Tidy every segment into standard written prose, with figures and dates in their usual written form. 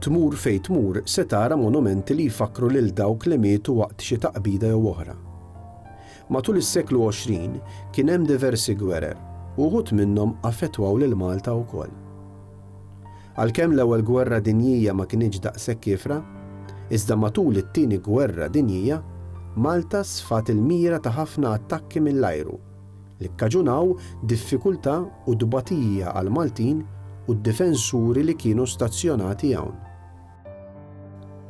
tmur fejn tmur se tara monumenti li jfakru lil dawk li mietu waqt xi taqbida jew oħra. Matul is-seklu 20 kien hemm diversi gwerer, uħud minnhom affettwaw lil Malta wkoll. Għalkemm l-ewwel gwerra dinjija ma kienx daqshekk kiefra, iżda matul it-tieni gwerra dinjija Malta sfat il-mira ta' ħafna attakki mill-ajru li kkaġunaw diffikultà u dbatija għal Maltin u d-difensuri li kienu stazzjonati hawn.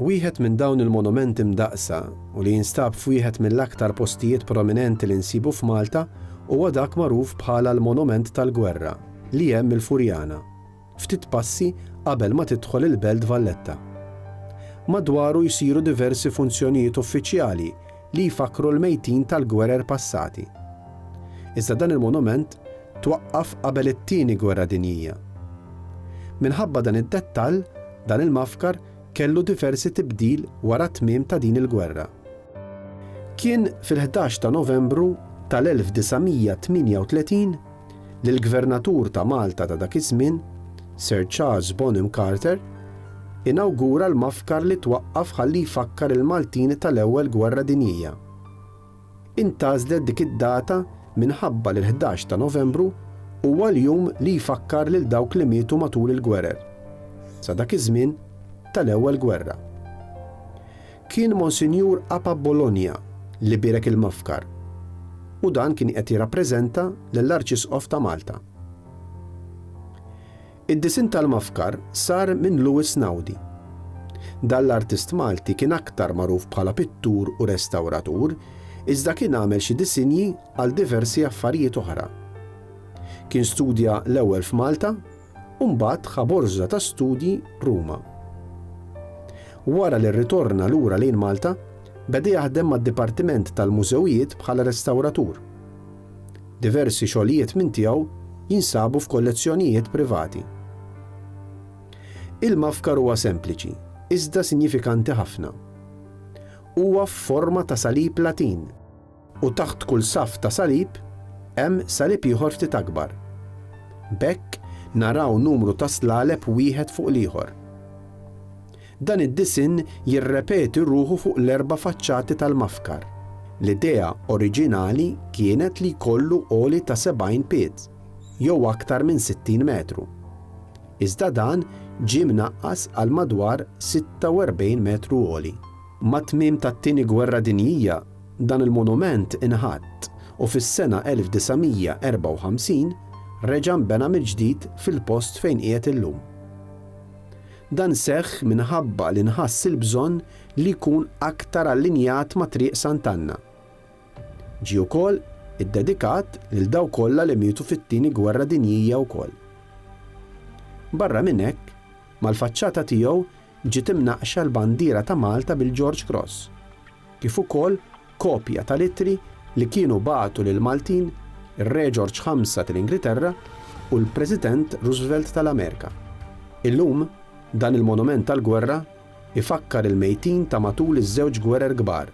Wieħed minn dawn il-monumenti mdaqsa u li jinstab f'wieħed mill-aktar postijiet prominenti li nsibu f'Malta huwa dak magħruf bħala l-Monument tal-Gwerra li hemm il-Furjana, ftit passi qabel ma tidħol il-Belt Valletta. Madwaru jsiru diversi funzjonijiet uffiċjali li jfakru l-mejtin tal-gwerer passati. Iżda dan il-monument twaqqaf qabel it-tieni gwerra dinjija. Minħabba dan id-dettall, dan il-mafkar kellu diversi tibdil wara tmiem ta' din il-gwerra. Kien fil-11 ta' Novembru tal-1938 li l-Gvernatur ta' Malta ta' dak iż-żmien, Sir Charles Bonham Carter, inawgura l-mafkar li twaqqaf ħalli jfakkar il-Maltin tal-ewwel gwerra dinjija. Intażlet dik id-data minħabba l-11 ta' Novembru huwa l-jum li jfakkar lil dawk li mietu matul il-gwerer, sa dak iż-żmien tal-ewwel gwerra. Kien Monsinjur Apa Bologna li birek il-mafkar u dan kien qed jirrappreżenta lill-Arċisqof ta' Malta. Id-disin tal-mafkar sar minn Louis Naudi. Dan l-artist Malti kien aktar magħruf bħala pittur u restawratur, iżda kien għamel xi disinji għal diversi affarijiet oħra. Kien studja l-ewwel f'Malta u mbagħad ħa borża ta' studji Ruma. Wara li rritorna lura lejn Malta, beda jaħdem mad-Dipartiment tal-Mużewijiet bħala restawratur. Diversi xogħlijiet minn tiegħu jinsabu f'kollezzjonijiet privati. Il-mafkar huwa sempliċi, iżda sinifikanti ħafna. Huwa f'forma ta' salib Latin u taħt kull saf ta' salib hemm salib ieħor ftit akbar. B'hekk naraw numru ta' slaleb wieħed fuq l-ieħor. Dan id-disin jirrepeti ruħu fuq l-erba' faċċati tal-mafkar. L-idea oriġinali kienet li jkollu għoli ta' 70 pied, jew aktar minn 60 metru. Iżda dan ġie mnaqqas għal madwar 46 metru għoli. Ma' tmiem tat-tieni gwerra dinjija dan il-monument inħatt u fis-sena 1954 reġa' nbena mill-ġdid fil-post fejn qiegħed illum. Dan seħħ minħabba li nħass il-bżonn li jkun aktar allinjat ma' Triq Sant'Anna. Ġie wkoll iddedikat lil dawk kollha li mietu fit-tieni gwerra dinjija wkoll. Barra minn hekk, mal-faċċata tiegħu ġiet imnaqxa l-bandiera ta' Malta bil-George Cross, kif ukoll kopja tal-ittri li kienu bagħtu lil Maltin ir-Re George V tal-Ingilterra u l-President Roosevelt tal-Amerika. Illum dan il-monument tal-gwerra ifakkar il-mejtin ta' matul iż-żewġ gwerer kbar,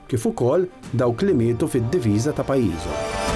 kif ukoll dawk li mietu fid-diviża ta' pajjiżhom.